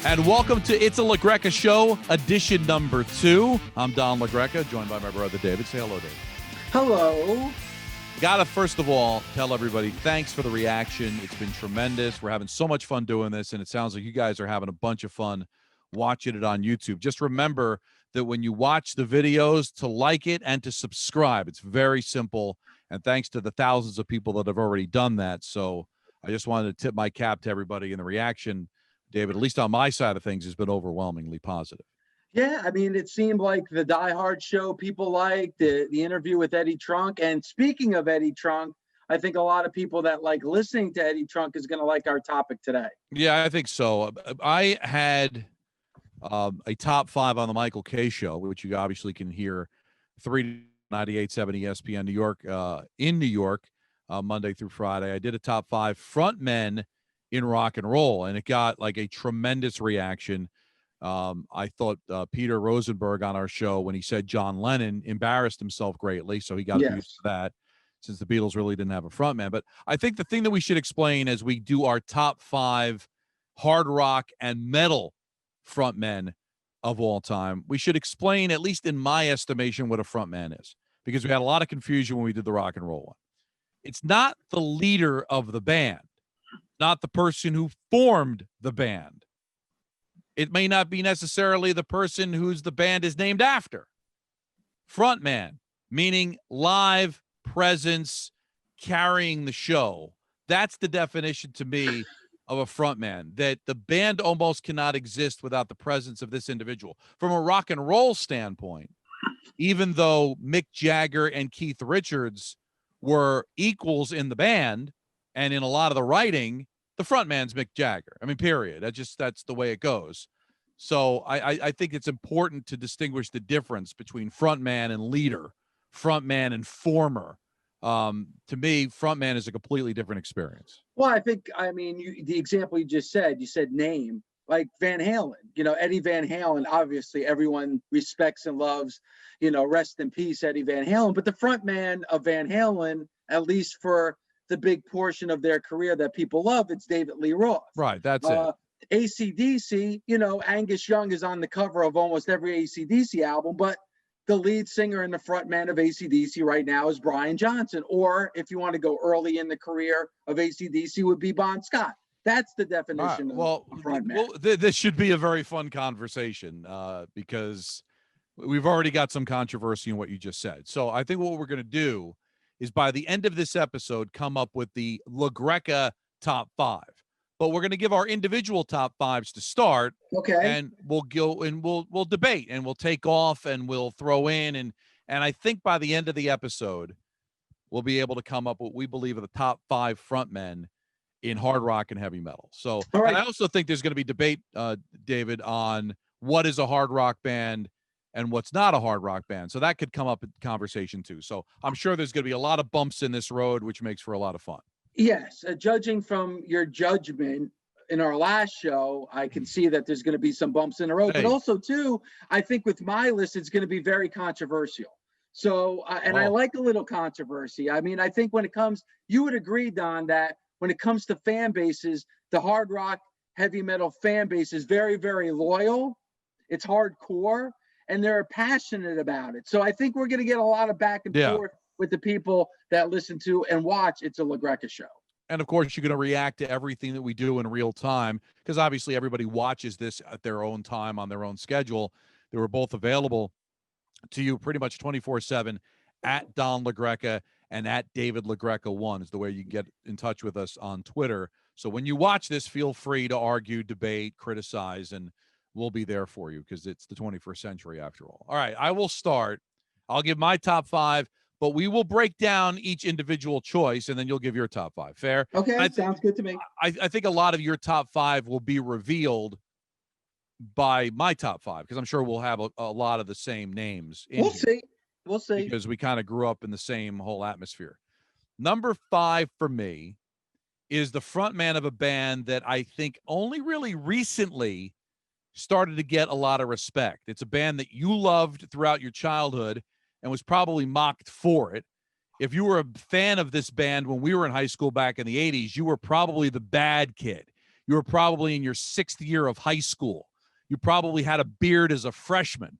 And welcome to It's a LaGreca Show, edition number 2. I'm Don LaGreca, joined by my brother David. Say hello, David. Hello. Gotta, first of all, tell everybody thanks for the reaction. It's been tremendous. We're having so much fun doing this, and it sounds like you guys are having a bunch of fun watching it on YouTube. Just remember that when you watch the videos, to like it and to subscribe. It's very simple, and thanks to the thousands of people that have already done that. So I just wanted to tip my cap to everybody in the reaction. David, at least on my side of things, has been overwhelmingly positive. Yeah, I mean, it seemed like the Die Hard show people liked, the interview with Eddie Trunk. And speaking of Eddie Trunk, I think a lot of people that like listening to Eddie Trunk is going to like our topic today. Yeah, I think so. I had a top 5 on the Michael K show, which you obviously can hear 398.7 ESPN New York, in New York, Monday through Friday. I did a top 5 frontmen in rock and roll, and it got like a tremendous reaction. I thought Peter Rosenberg on our show, when he said John Lennon, embarrassed himself greatly, so he got abused for that, since the Beatles really didn't have a frontman. But I think the thing that we should explain as we do our top 5 hard rock and metal frontmen of all time, we should explain, at least in my estimation, what a frontman is, because we had a lot of confusion when we did the rock and roll one. It's not the leader of the band, not the person who formed the band. It may not be necessarily the person whose the band is named after. Frontman, meaning live presence, carrying the show. That's the definition to me of a frontman, that the band almost cannot exist without the presence of this individual. From a rock and roll standpoint, even though Mick Jagger and Keith Richards were equals in the band and in a lot of the writing, the frontman's Mick Jagger. I mean, period. That's the way it goes. So I think it's important to distinguish the difference between frontman and leader, frontman and former. To me, frontman is a completely different experience. Well, I mean, the example you said name, like Van Halen, Eddie Van Halen, obviously everyone respects and loves, rest in peace, Eddie Van Halen. But the frontman of Van Halen, at least for the big portion of their career that people love, it's David Lee Roth. Right, that's it. AC/DC, Angus Young is on the cover of almost every AC/DC album, but the lead singer and the frontman of AC/DC right now is Brian Johnson. Or if you want to go early in the career of AC/DC, would be Bon Scott. That's the definition of frontman. Well, this should be a very fun conversation because we've already got some controversy in what you just said. So I think what we're going to do is, by the end of this episode, come up with the LaGreca top 5. But we're going to give our individual top 5s to start. Okay. And we'll go and we'll debate, and we'll take off, and we'll throw in. And I think by the end of the episode, we'll be able to come up with what we believe are the top 5 frontmen in hard rock and heavy metal. So, right. And I also think there's going to be debate, David, on what is a hard rock band and what's not a hard rock band. So that could come up in conversation too. So I'm sure there's going to be a lot of bumps in this road, which makes for a lot of fun. Yes. Judging from your judgment in our last show, I can see that there's going to be some bumps in the road. Hey. But also, too, I think with my list, it's going to be very controversial. So, I like a little controversy. I mean, I think when it comes, you would agree, Don, that when it comes to fan bases, the hard rock, heavy metal fan base is very, very loyal. It's hardcore, and they're passionate about it. So I think we're going to get a lot of back and forth with the people that listen to and watch It's a LaGreca Show. And of course, you're going to react to everything that we do in real time, because obviously everybody watches this at their own time on their own schedule. They were both available to you pretty much 24/7 at Don LaGreca and at David LaGreca 1 is the way you get in touch with us on Twitter. So when you watch this, feel free to argue, debate, criticize, and we'll be there for you, because it's the 21st century after all. All right, I will start. I'll give my top 5. But we will break down each individual choice, and then you'll give your top 5. Fair? Okay, sounds good to me. I think a lot of your top 5 will be revealed by my top 5, because I'm sure we'll have a lot of the same names. We'll see. Because we kind of grew up in the same whole atmosphere. Number 5 for me is the frontman of a band that I think only really recently started to get a lot of respect. It's a band that you loved throughout your childhood and was probably mocked for it. If you were a fan of this band when we were in high school back in the 80s, you were probably the bad kid. You were probably in your 6th year of high school. You probably had a beard as a freshman.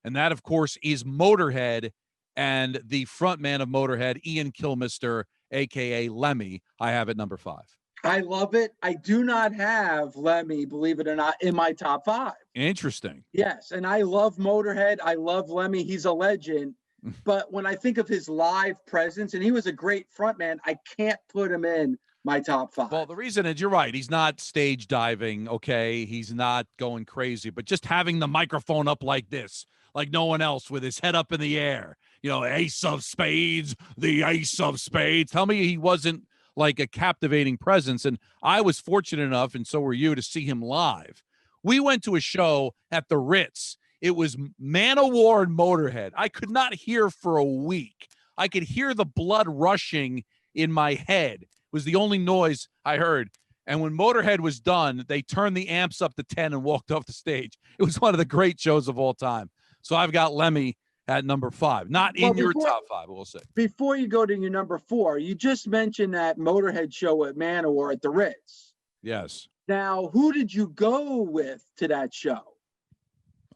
And that, of course, is Motorhead and the frontman of Motorhead, Ian Kilmister, a.k.a. Lemmy, I have at number 5. I love it. I do not have Lemmy, believe it or not, in my top 5. Interesting. Yes, and I love Motorhead. I love Lemmy. He's a legend. But when I think of his live presence, and he was a great frontman, I can't put him in my top 5. Well, the reason is, you're right. He's not stage diving, okay? He's not going crazy, but just having the microphone up like this, like no one else, with his head up in the air. You know, ace of spades, the ace of spades. Tell me he wasn't like a captivating presence. And I was fortunate enough, and so were you, to see him live. We went to a show at the Ritz. It was Manowar and Motorhead. I could not hear for a week. I could hear the blood rushing in my head. It was the only noise I heard. And when Motorhead was done, they turned the amps up to 10 and walked off the stage. It was one of the great shows of all time. So I've got Lemmy at number 5. Not in your top 5, we'll say. Before you go to your number 4, you just mentioned that Motorhead show at Manowar at the Ritz. Yes. Now, who did you go with to that show?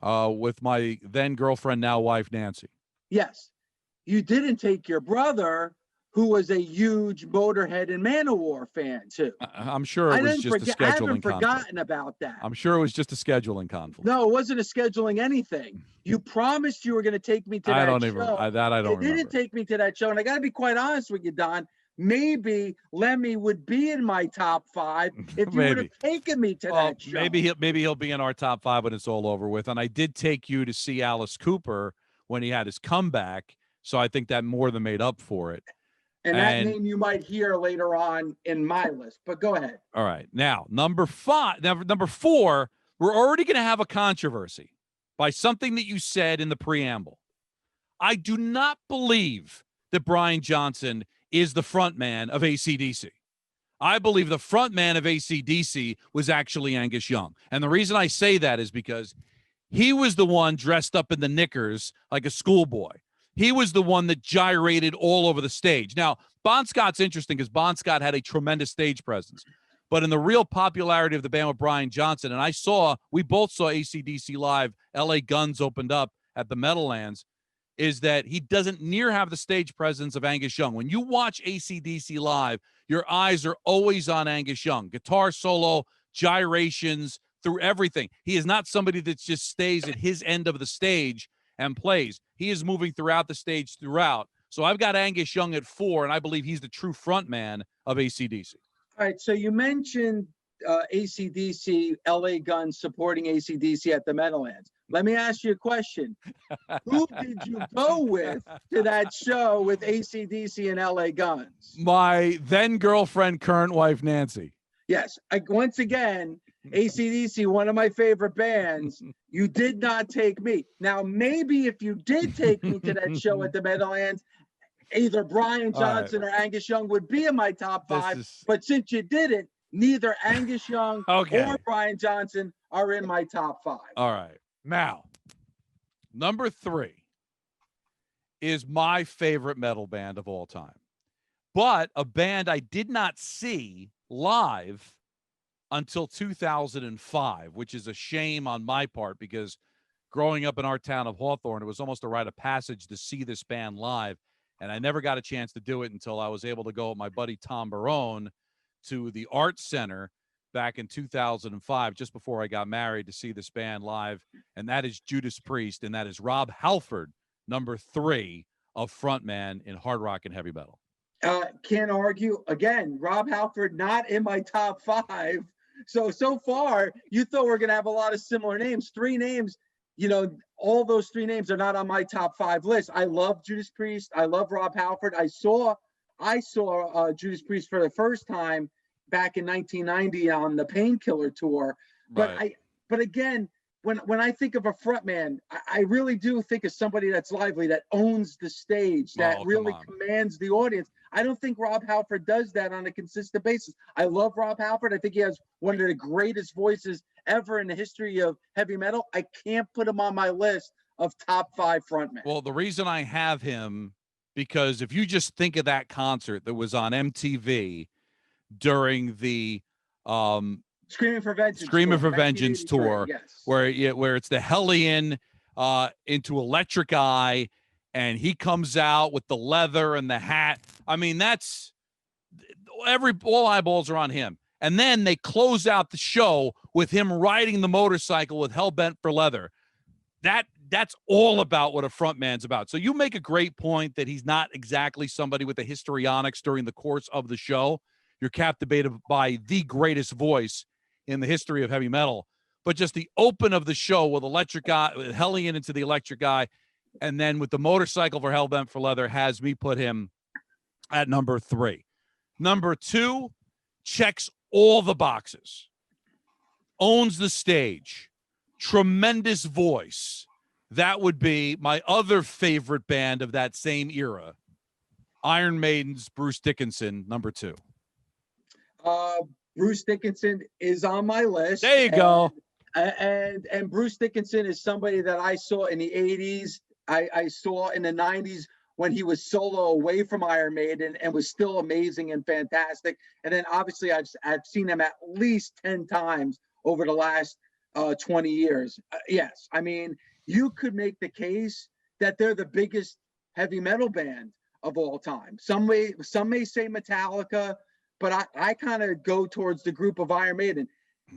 With my then girlfriend, now wife, Nancy. Yes. You didn't take your brother, who was a huge Motorhead and Manowar fan, too. I'm sure it was just a scheduling conflict. I haven't forgotten about that. I'm sure it was just a scheduling conflict. No, it wasn't a scheduling anything. You promised you were going to take me to that show. I don't remember. You didn't take me to that show. And I got to be quite honest with you, Don. Maybe Lemmy would be in my top 5 if you would have taken me to that show. Maybe he'll be in our top 5 when it's all over with. And I did take you to see Alice Cooper when he had his comeback, so I think that more than made up for it. And that name you might hear later on in my list, but go ahead. All right. Now, number 4, we're already going to have a controversy by something that you said in the preamble. I do not believe that Brian Johnson is the front man of AC/DC. I believe the front man of AC/DC was actually Angus Young. And the reason I say that is because he was the one dressed up in the knickers like a schoolboy. He was the one that gyrated all over the stage. Now, Bon Scott's interesting because Bon Scott had a tremendous stage presence. But in the real popularity of the band with Brian Johnson, and we both saw AC/DC live, LA Guns opened up at the Meadowlands, is that he doesn't near have the stage presence of Angus Young. When you watch AC/DC live, your eyes are always on Angus Young. Guitar solo, gyrations, through everything. He is not somebody that just stays at his end of the stage and plays. He is moving throughout the stage throughout. So I've got Angus Young at 4, and I believe he's the true front man of AC/DC. All right, so you mentioned AC/DC, LA Guns supporting AC/DC at the Meadowlands. Let me ask you a question. Who did you go with to that show with AC/DC and LA Guns? My then girlfriend, current wife, Nancy. Yes. Once again, AC/DC, one of my favorite bands. You did not take me. Now, maybe if you did take me to that show at the Meadowlands, either Brian Johnson or Angus Young would be in my top 5. But since you didn't, neither Angus Young or Brian Johnson are in my top 5. All right. Now, number 3 is my favorite metal band of all time, but a band I did not see live until 2005, which is a shame on my part because growing up in our town of Hawthorne, it was almost a rite of passage to see this band live, and I never got a chance to do it until I was able to go with my buddy Tom Barone to the Arts Center back in 2005, just before I got married, to see this band live, and that is Judas Priest, and that is Rob Halford, number 3 of frontman in hard rock and heavy metal. Can't argue. Again, Rob Halford not in my top 5. So far, you thought we're going to have a lot of similar names. 3 names, all those 3 names are not on my top 5 list. I love Judas Priest. I love Rob Halford. I saw Judas Priest for the first time back in 1990 on the Painkiller tour. But again, when I think of a frontman, I really do think of somebody that's lively, that owns the stage, that really commands the audience. I don't think Rob Halford does that on a consistent basis. I love Rob Halford. I think he has one of the greatest voices ever in the history of heavy metal. I can't put him on my list of top 5 frontmen. Well, the reason I have him, because if you just think of that concert that was on MTV during the Screaming for Vengeance. Screaming for Vengeance tour, yes. where it's the Hellion into Electric Eye, and he comes out with the leather and the hat. I mean, that's all eyeballs are on him. And then they close out the show with him riding the motorcycle with Hellbent for Leather. That's all about what a frontman's about. So you make a great point that he's not exactly somebody with the histrionics during the course of the show. You're captivated by the greatest voice in the history of heavy metal. But just the open of the show with Electric Eye, with Hellion into the Electric Eye, and then with the motorcycle for Hellbent for Leather has me put him at number 3. Number 2, checks all the boxes. Owns the stage. Tremendous voice. That would be my other favorite band of that same era. Iron Maiden's Bruce Dickinson, number 2. Bruce Dickinson is on my list. There you go. And Bruce Dickinson is somebody that I saw in the 80s. I saw in the 90s when he was solo away from Iron Maiden and was still amazing and fantastic. And then obviously I've seen him at least 10 times over the last 20 years. Yes, I mean, you could make the case that they're the biggest heavy metal band of all time. Some may say Metallica, but I kind of go towards the group of Iron Maiden.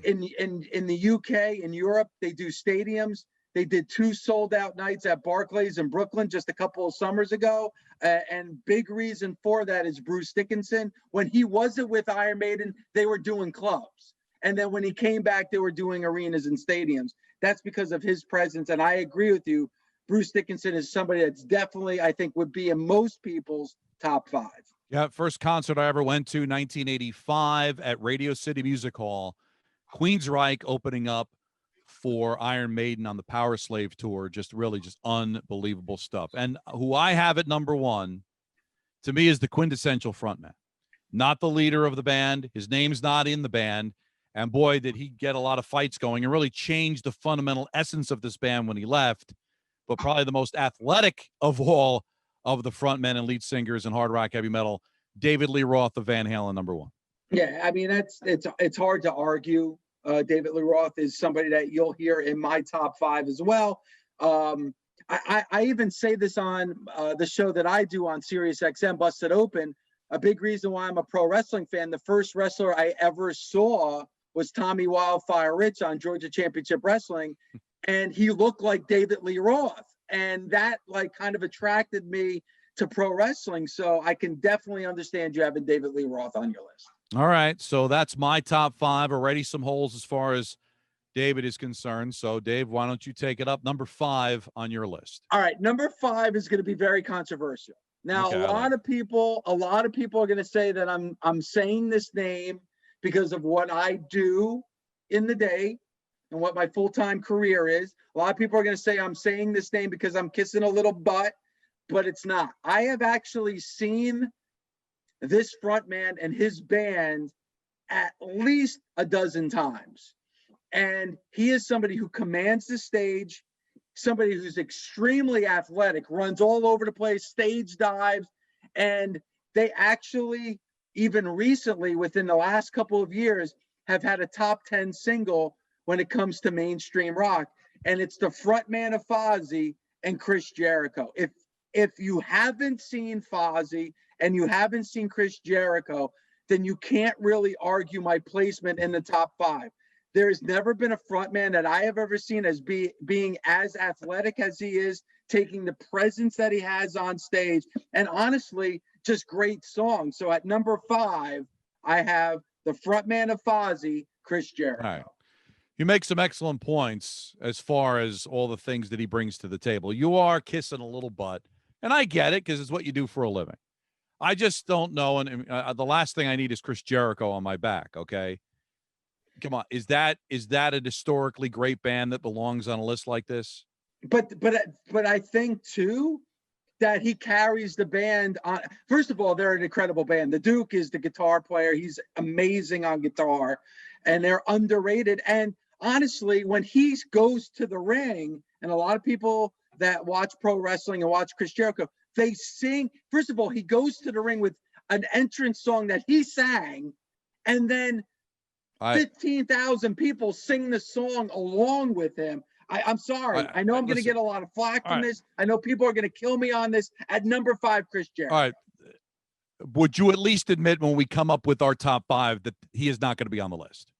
In the UK, in Europe, they do stadiums. They did 2 sold-out nights at Barclays in Brooklyn just a couple of summers ago. And big reason for that is Bruce Dickinson. When he wasn't with Iron Maiden, they were doing clubs. And then when he came back, they were doing arenas and stadiums. That's because of his presence. And I agree with you. Bruce Dickinson is somebody that's definitely, I think, would be in most people's top 5. Yeah, first concert I ever went to, 1985 at Radio City Music Hall. Queensryche opening up for Iron Maiden on the Power Slave tour. Just unbelievable stuff. And who I have at number 1, to me, is the quintessential frontman. Not the leader of the band. His name's not in the band. And boy, did he get a lot of fights going and really change the fundamental essence of this band when he left. But probably the most athletic of all of the frontmen and lead singers in hard rock heavy metal, David Lee Roth of Van Halen, number 1. Yeah, I mean, it's hard to argue. David Lee Roth is somebody that you'll hear in my top 5 as well. I even say this on the show that I do on Sirius XM, Busted Open. A big reason why I'm a pro wrestling fan, the first wrestler I ever saw was Tommy Wildfire Rich on Georgia Championship Wrestling, and he looked like David Lee Roth. And that kind of attracted me to pro wrestling. So I can definitely understand you having David Lee Roth on your list. All right. So that's my top 5. Already some holes as far as David is concerned. So Dave, why don't you take it up? Number 5 on your list. All right. Number 5 is going to be very controversial. Now, okay, a lot of people are going to say that I'm saying this name because of what I do in the day and what my full-time career is. A lot of people are going to say I'm saying this name because I'm kissing a little butt, but it's not. I have actually seen this frontman and his band at least a dozen times. And he is somebody who commands the stage, somebody who's extremely athletic, runs all over the place, stage dives, and they actually, even recently, within the last couple of years, have had a top 10 single when it comes to mainstream rock. And it's the frontman of Fozzy and Chris Jericho. If you haven't seen Fozzy and you haven't seen Chris Jericho, then you can't really argue my placement in the top 5. There has never been a frontman that I have ever seen as being as athletic as he is, taking the presence that he has on stage, and honestly, just great songs. So at number 5, I have the frontman of Fozzy, Chris Jericho. All right. You make some excellent points as far as all the things that he brings to the table. You are kissing a little butt, and I get it because it's what you do for a living. I just don't know, and the last thing I need is Chris Jericho on my back, okay? Come on, is that a historically great band that belongs on a list like this? But I think too that he carries the band on. First of all, they're an incredible band. The Duke is the guitar player. He's amazing on guitar, and they're underrated. And honestly, when he goes to the ring, and a lot of people that watch pro wrestling and watch Chris Jericho, they sing. First of all, he goes to the ring with an entrance song that he sang, and then 15,000 people sing the song along with him. I'm sorry. I know I'm going to get a lot of flack from this. I know people are going to kill me on this. At number 5, Chris Jericho. All right. Would you at least admit when we come up with our top 5 that he is not going to be on the list?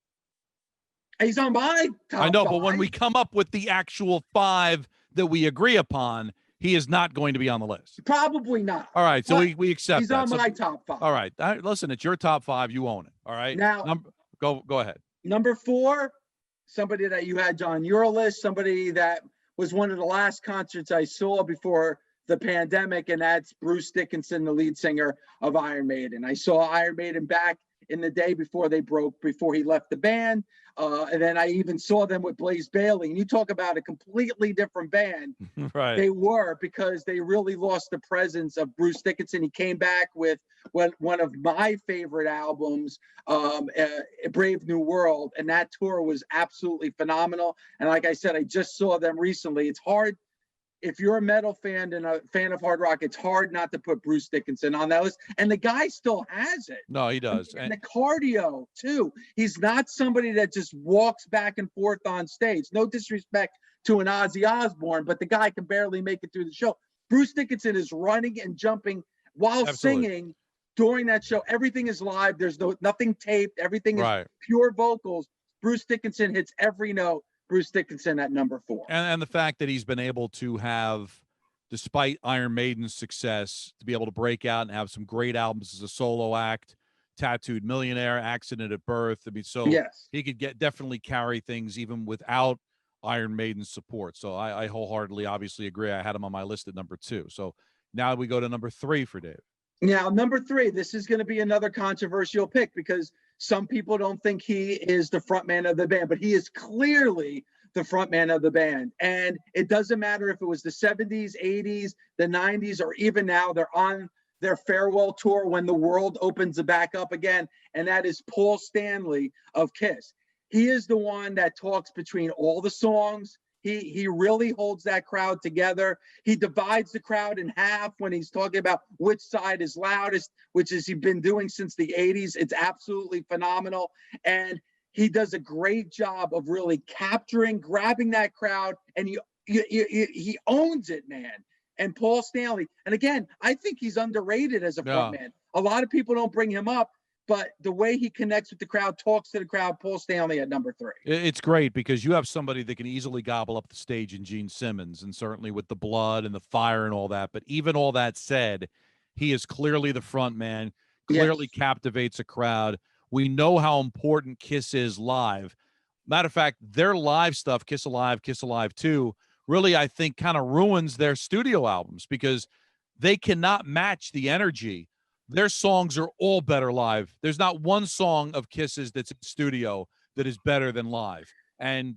He's on my top 5. I know, but when we come up with the actual 5 that we agree upon, he is not going to be on the list. Probably not. All right, so we accept he's that. He's on my top 5. All right. Listen, it's your top 5. You own it. All right. Now, go ahead. Number 4, somebody that you had on your list, somebody that was one of the last concerts I saw before the pandemic, and that's Bruce Dickinson, the lead singer of Iron Maiden. I saw Iron Maiden back in the day before he left the band. And then I even saw them with Blaze Bayley. And you talk about a completely different band. Right. They were, because they really lost the presence of Bruce Dickinson. He came back with one of my favorite albums, Brave New World. And that tour was absolutely phenomenal. And like I said, I just saw them recently. It's hard. If you're a metal fan and a fan of hard rock, it's hard not to put Bruce Dickinson on that list. And the guy still has it. No, he does. And the cardio, too. He's not somebody that just walks back and forth on stage. No disrespect to an Ozzy Osbourne, but the guy can barely make it through the show. Bruce Dickinson is running and jumping while singing during that show. Everything is live. There's nothing taped. Everything is pure vocals. Bruce Dickinson hits every note. Bruce Dickinson at number 4. And the fact that he's been able to have, despite Iron Maiden's success, to be able to break out and have some great albums as a solo act, Tattooed Millionaire, Accident at Birth. I mean, so he could definitely carry things even without Iron Maiden's support. So I wholeheartedly obviously agree. I had him on my list at number 2. So now we go to number 3 for Dave. Now, number 3, this is going to be another controversial pick because some people don't think he is the front man of the band, but he is clearly the front man of the band. And it doesn't matter if it was the 70s, 80s, the 90s, or even now. They're on their farewell tour when the world opens back up again, and that is Paul Stanley of Kiss. He is the one that talks between all the songs. He really holds that crowd together. He divides the crowd in half when he's talking about which side is loudest, which is he's been doing since the 80s. It's absolutely phenomenal. And he does a great job of really grabbing that crowd, and he owns it, man. And Paul Stanley, and again, I think he's underrated as a frontman. A lot of people don't bring him up, but the way he connects with the crowd, talks to the crowd, Paul Stanley at number 3. It's great because you have somebody that can easily gobble up the stage in Gene Simmons, and certainly with the blood and the fire and all that. But even all that said, he is clearly the front man, clearly captivates a crowd. We know how important Kiss is live. Matter of fact, their live stuff, Kiss Alive 2, really, I think, kind of ruins their studio albums because they cannot match the energy. Their songs are all better live. There's not one song of Kiss's that's in studio that is better than live. And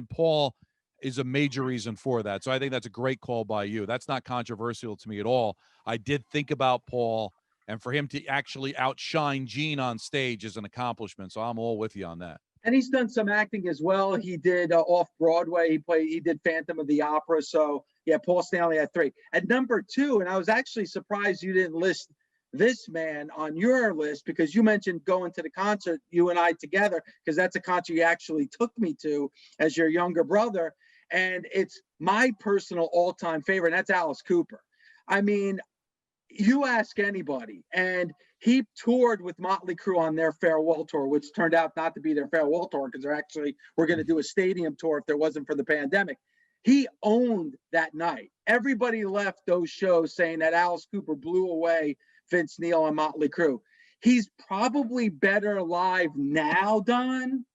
Paul is a major reason for that. So I think that's a great call by you. That's not controversial to me at all. I did think about Paul, and for him to actually outshine Gene on stage is an accomplishment. So I'm all with you on that. And he's done some acting as well. He did off Broadway. He did Phantom of the Opera. So yeah, Paul Stanley at 3. At number 2, and I was actually surprised you didn't list this man on your list because you mentioned going to the concert, you and I together, because that's a concert you actually took me to as your younger brother. And it's my personal all-time favorite, and that's Alice Cooper. I mean, you ask anybody, and he toured with Motley Crue on their farewell tour, which turned out not to be their farewell tour because we're going to do a stadium tour if there wasn't for the pandemic. He owned that night. Everybody left those shows saying that Alice Cooper blew away Vince Neil and Motley Crue. He's probably better live now, Don,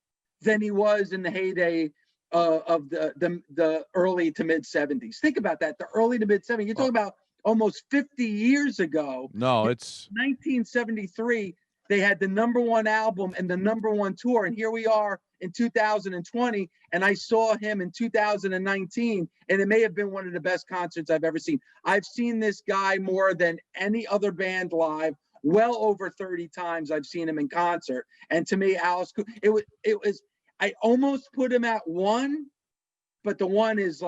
than he was in the heyday of the early to mid 70s. Think about that. The early to mid 70s. You're talking about almost 50 years ago. No, it's 1973. They had the #1 album and the #1 tour. And here we are in 2020. And I saw him in 2019. And it may have been one of the best concerts I've ever seen. I've seen this guy more than any other band live. Well over 30 times I've seen him in concert. And to me, Alice Cooper, it was, I almost put him at 1, but the 1 is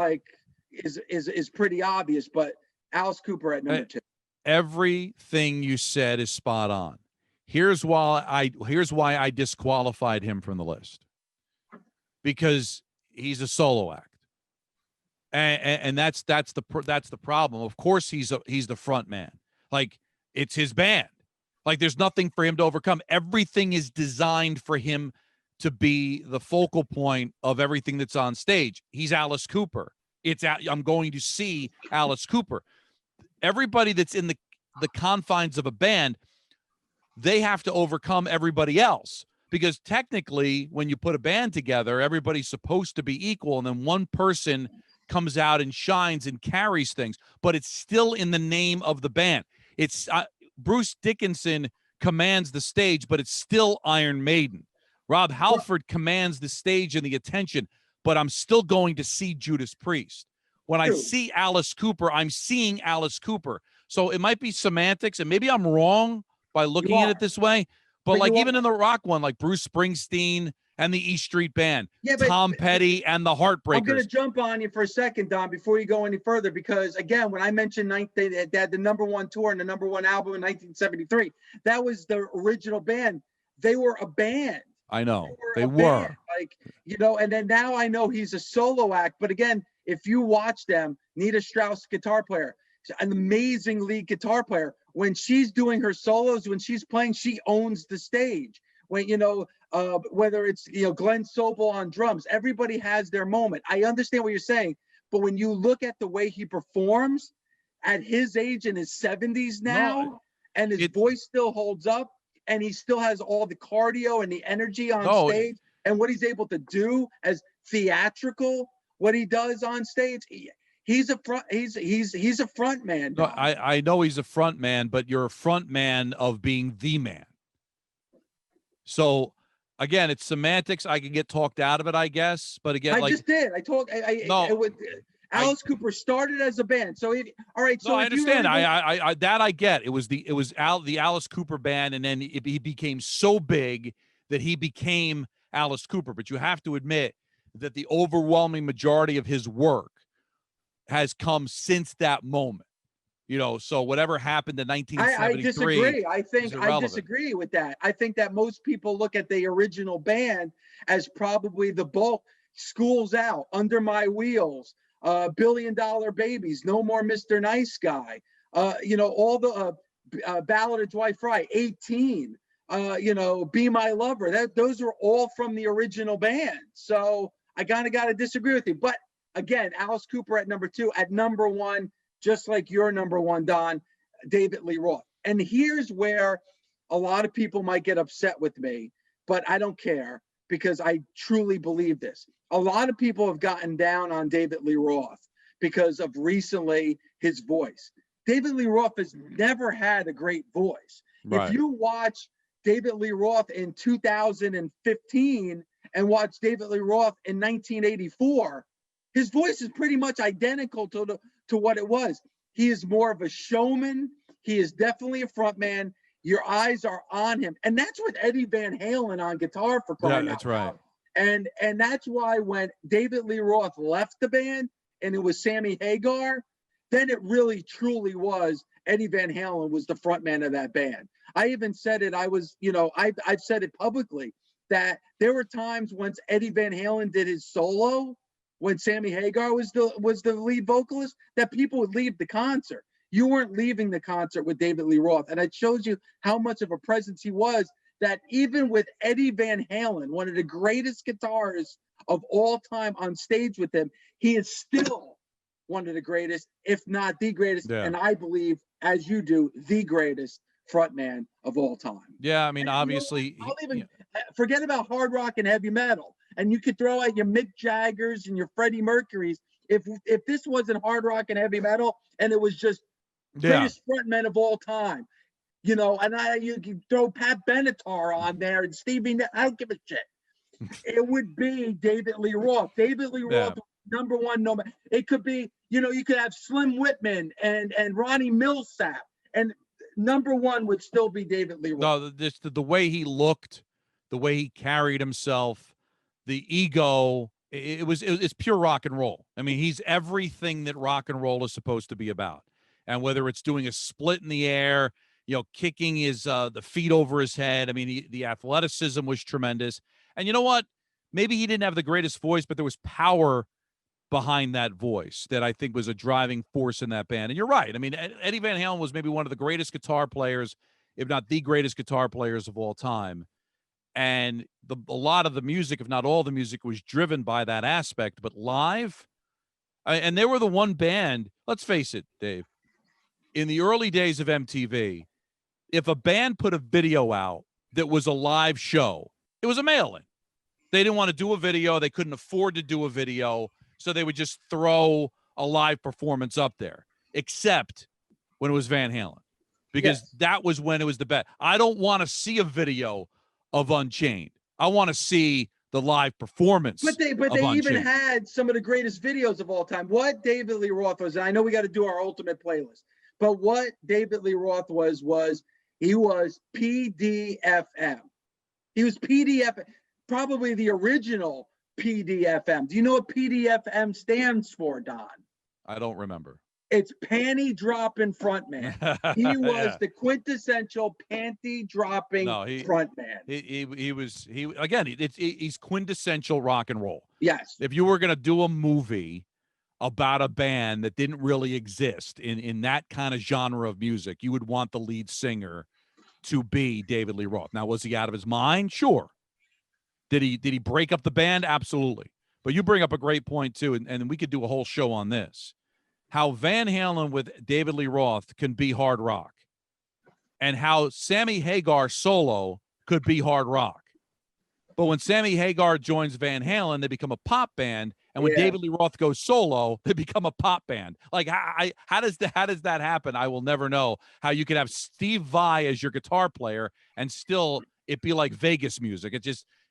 pretty obvious. But Alice Cooper at number 2. Everything you said is spot on. Here's why I disqualified him from the list, because he's a solo act. And that's the problem. Of course, he's the front man. Like, it's his band. Like, there's nothing for him to overcome. Everything is designed for him to be the focal point of everything that's on stage. He's Alice Cooper. I'm going to see Alice Cooper. Everybody that's in the confines of a band, they have to overcome everybody else, because technically, when you put a band together, everybody's supposed to be equal, and then one person comes out and shines and carries things, but it's still in the name of the band. It's Bruce Dickinson commands the stage, but it's still Iron Maiden. Rob Halford commands the stage and the attention, but I'm still going to see Judas Priest. When I see Alice Cooper, I'm seeing Alice Cooper. So it might be semantics, and maybe I'm wrong by looking at it this way, but like, even in the rock one, like Bruce Springsteen and the E Street Band, Tom Petty and the Heartbreakers. I'm going to jump on you for a second, Don, before you go any further, because again, when I mentioned they had the #1 tour and the #1 album in 1973, that was the original band. They were a band. I know they were. Like, and then now I know he's a solo act. But again, if you watch them, Nita Strauss, guitar player, an amazing lead guitar player. When she's doing her solos, when she's playing, she owns the stage. When, whether it's, Glenn Sobel on drums, everybody has their moment. I understand what you're saying, but when you look at the way he performs at his age, in his 70s now, and his voice still holds up, and he still has all the cardio and the energy on stage, and what he's able to do as theatrical, what he does on stage, he's a front man. No, I know he's a front man, but you're a front man of being the man. So again, it's semantics. I can get talked out of it, I guess. But again, I just did. Alice Cooper started as a band. So all right. So I understand. I get. It was the Alice Cooper band, and then he became so big that he became Alice Cooper. But you have to admit that the overwhelming majority of his work has come since that moment. So whatever happened in 1973. I disagree. I disagree with that. I think that most people look at the original band as probably the bulk. Schools Out, Under My Wheels, $1 Billion Babies, No More Mr. Nice Guy, all the Ballad of Dwight Fry, 18, Be My Lover. Those are all from the original band. So I kind of got to disagree with you. But again, Alice Cooper at #2, at #1, just like your #1, Don, David Lee Roth. And here's where a lot of people might get upset with me, but I don't care, because I truly believe this. A lot of people have gotten down on David Lee Roth because of recently his voice. David Lee Roth has never had a great voice. Right. If you watch David Lee Roth in 2015 and watch David Lee Roth in 1984, his voice is pretty much identical to what it was. He is more of a showman. He is definitely a front man. Your eyes are on him. And that's with Eddie Van Halen on guitar, for crying out loud. That's right. And that's why when David Lee Roth left the band and it was Sammy Hagar, then it really truly was Eddie Van Halen was the front man of that band. I even said it. I've said it publicly that there were times once Eddie Van Halen did his solo, when Sammy Hagar was the lead vocalist, that people would leave the concert. You weren't leaving the concert with David Lee Roth. And it shows you how much of a presence he was, that even with Eddie Van Halen, one of the greatest guitarists of all time, on stage with him, he is still one of the greatest, if not the greatest. Yeah. And I believe, as you do, the greatest frontman of all time. Yeah, I mean, obviously. I'll even forget about hard rock and heavy metal. And you could throw out your Mick Jaggers and your Freddie Mercurys. If this wasn't hard rock and heavy metal, and it was just greatest frontmen of all time, and you can throw Pat Benatar on there and Stevie, I don't give a shit. It would be David Lee Roth. David Lee Roth, #1. No, it could be, you could have Slim Whitman and Ronnie Millsap, and #1 would still be David Lee Roth. No, the way he looked, the way he carried himself, the ego. It's pure rock and roll. I mean, he's everything that rock and roll is supposed to be about. And whether it's doing a split in the air, kicking his the feet over his head. I mean, the athleticism was tremendous. And you know what? Maybe he didn't have the greatest voice, but there was power behind that voice that I think was a driving force in that band. And you're right. I mean, Eddie Van Halen was maybe one of the greatest guitar players, if not the greatest guitar players of all time. And a lot of the music, if not all the music, was driven by that aspect. But live, and they were the one band, let's face it, Dave, in the early days of MTV, if a band put a video out that was a live show, it was a mail-in. They didn't want to do a video. They couldn't afford to do a video. So they would just throw a live performance up there, except when it was Van Halen, because that was when it was the best. I don't want to see a video of Unchained. I want to see the live performance. But they even had some of the greatest videos of all time. What David Lee Roth was, and I know we got to do our ultimate playlist, but what David Lee Roth was he was PDFM. He was PDFM, probably the original PDFM. Do you know what PDFM stands for, Don? I don't remember. It's panty dropping frontman. He was the quintessential panty dropping frontman. He's quintessential rock and roll. Yes. If you were going to do a movie about a band that didn't really exist in that kind of genre of music, you would want the lead singer to be David Lee Roth. Now, was he out of his mind? Sure. Did he break up the band? Absolutely. But you bring up a great point too, and we could do a whole show on this. How Van Halen with David Lee Roth can be hard rock, and how Sammy Hagar solo could be hard rock. But when Sammy Hagar joins Van Halen, they become a pop band, and when David Lee Roth goes solo, they become a pop band. Like, how does that happen? I will never know. How you could have Steve Vai as your guitar player and still it be like Vegas music.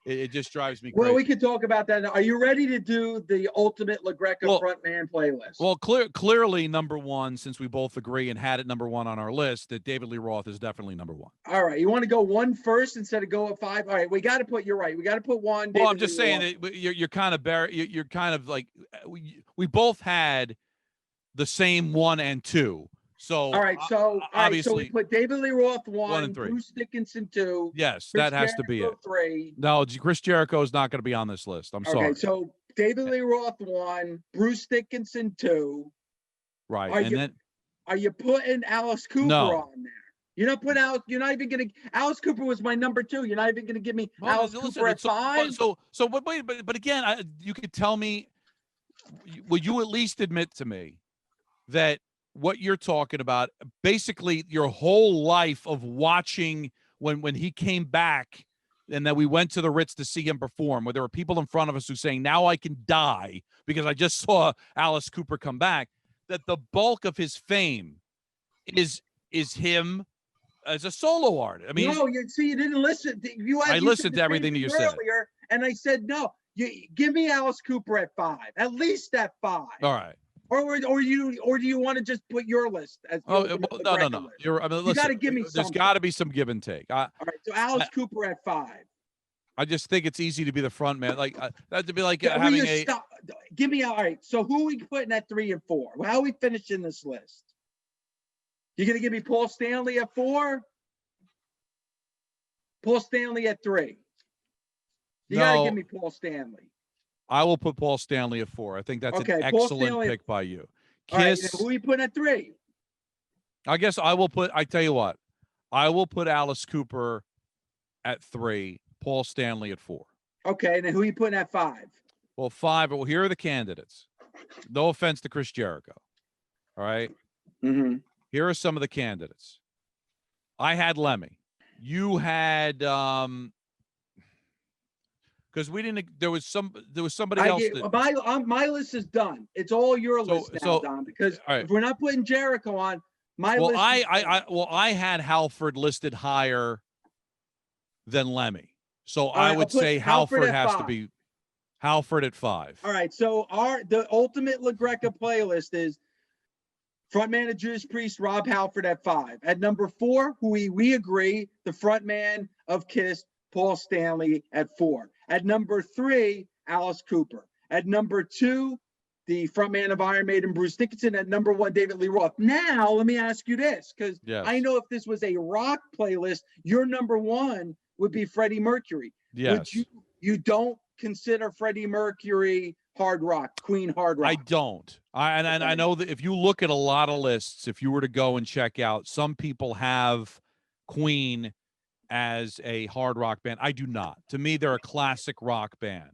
It just drives me crazy. Well, we could talk about that. Are you ready to do the ultimate LaGreca frontman playlist? Well, clearly number one, since we both agree and had it number one on our list, that David Lee Roth is definitely number one. All right. You want to go one first instead of go at five? All right. You're right. We got to put one. Well, I'm just saying that you're kind of you're kind of like, we both had the same 1 and 2. So all right, so we put David Lee Roth 1 and 3. Bruce Dickinson 2. Yes, that has to be it. 3. No, Chris Jericho is not going to be on this list. I'm sorry. Okay, so David Lee Roth 1, Bruce Dickinson 2. Right, are you putting Alice Cooper on there? You're not putting Alice. You're not even going to. Alice Cooper was my number 2. You're not even going to give me Alice Cooper at 5. But again, you could tell me. Would you at least admit to me that what you're talking about, basically your whole life of watching when he came back and that we went to the Ritz to see him perform, where there were people in front of us who saying, now I can die because I just saw Alice Cooper come back, that the bulk of his fame is him as a solo artist. I mean, no, you didn't listen. I listened to everything that you said earlier, and I said, no, give me Alice Cooper at 5, at least at 5. All right. Or do you want to just put your list as no. Listen, you got to give me something. There's got to be some give and take. All right, so Alice Cooper at 5. I just think it's easy to be the front man. Like that to be like having a. Give me all right. So who are we putting at 3 and 4? How are we finishing this list? You gonna give me Paul Stanley at 4? Paul Stanley at 3. You gotta give me Paul Stanley. I will put Paul Stanley at 4. I think that's an excellent pick by you. Kiss. Right, who are you putting at 3? I guess I will put. I tell you what, I will put Alice Cooper at 3. Paul Stanley at 4. Okay, and then who are you putting at 5? Well, 5. Well, here are the candidates. No offense to Chris Jericho. All right. Mm-hmm. Here are some of the candidates. I had Lemmy. You had because we didn't. There was somebody else. My list is done. It's all your list now, Don. Because if we're not putting Jericho on, list. I had Halford listed higher than Lemmy, so I would say Halford has to be Halford at 5. All right. So the ultimate LaGreca playlist is frontman of Judas Priest, Rob Halford at 5. At number 4, who we agree, the frontman of Kiss, Paul Stanley at 4. At number 3, Alice Cooper. At number 2, the frontman of Iron Maiden, Bruce Dickinson. At number 1, David Lee Roth. Now, let me ask you this, because I know if this was a rock playlist, your number 1 would be Freddie Mercury. Yes. Would you don't consider Freddie Mercury hard rock, Queen hard rock? I don't. I know that if you look at a lot of lists, if you were to go and check out, some people have Queen as a hard rock band. I do not. To me, they're a classic rock band.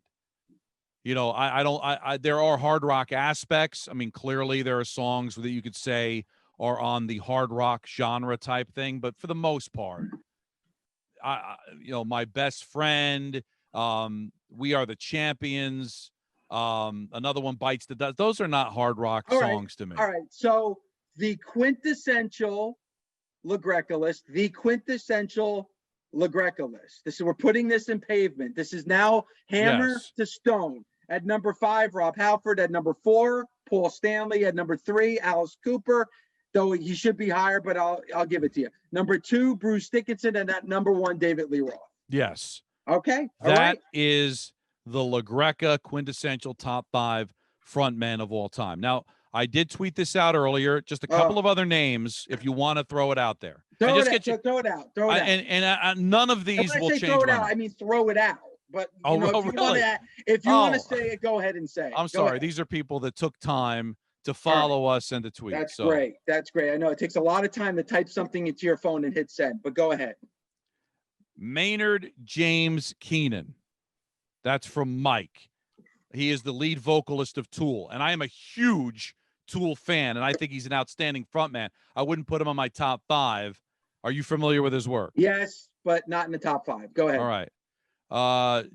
You know, I don't. There are hard rock aspects. I mean, clearly there are songs that you could say are on the hard rock genre type thing, but for the most part, My Best Friend, We Are the Champions, another one, Bites the Dust. Those are not hard rock songs to me. All right. So the quintessential LaGreca list, We're putting this in Pavement. This is now hammer to stone. At number 5, Rob Halford. At number 4, Paul Stanley. At number 3, Alice Cooper. Though he should be higher, but I'll give it to you. Number 2, Bruce Dickinson. And at number 1, David Lee Roth. Yes. Okay. That is the LaGreca quintessential top 5 frontmen of all time. Now, I did tweet this out earlier. Just a couple of other names, if you want to throw it out there. Throw it out. And none of these will change. Throw it out. I mean, throw it out. But if you want to say it, go ahead and say it. I'm sorry. These are people that took time to follow us and to tweet. That's great. That's great. I know it takes a lot of time to type something into your phone and hit send, but go ahead. Maynard James Keenan. That's from Mike. He is the lead vocalist of Tool, and I am a huge Tool fan, and I think he's an outstanding frontman. I wouldn't put him on my top 5. Are you familiar with his work? Yes, but not in the top 5. Go ahead. All right.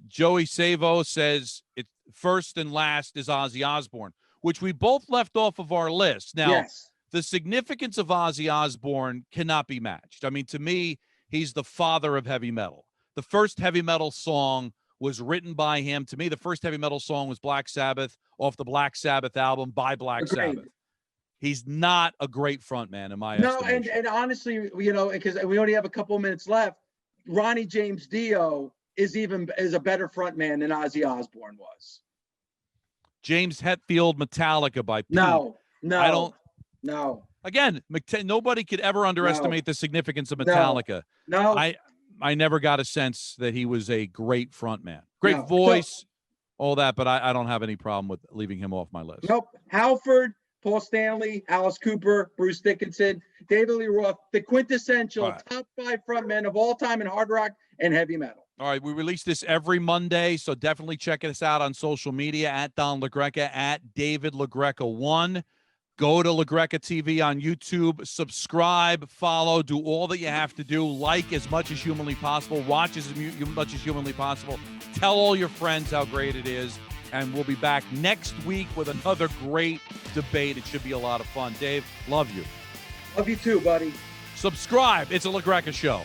Joey Savo says it first and last is Ozzy Osbourne, which we both left off of our list. Now, the significance of Ozzy Osbourne cannot be matched. I mean, to me, he's the father of heavy metal. The first heavy metal song was written by him. To me, the first heavy metal song was Black Sabbath off the Black Sabbath album by Black Sabbath. He's not a great frontman in my estimation. And honestly, because we only have a couple minutes left, Ronnie James Dio is a better frontman than Ozzy Osbourne was. James Hetfield, Metallica by Pete. No. Again, nobody could ever underestimate the significance of Metallica. No. I never got a sense that he was a great frontman. Great voice, all that, but I don't have any problem with leaving him off my list. Nope. Halford, Paul Stanley, Alice Cooper, Bruce Dickinson, David Lee Roth, the quintessential top 5 frontmen of all time in hard rock and heavy metal. All right, we release this every Monday, so definitely check us out on social media at Don LaGreca, at David LaGreca1. Go to LaGreca TV on YouTube, subscribe, follow, do all that you have to do, like as much as humanly possible, watch as much as humanly possible, tell all your friends how great it is, and we'll be back next week with another great debate. It should be a lot of fun. Dave, love you. Love you too, buddy. Subscribe. It's a LaGreca Show.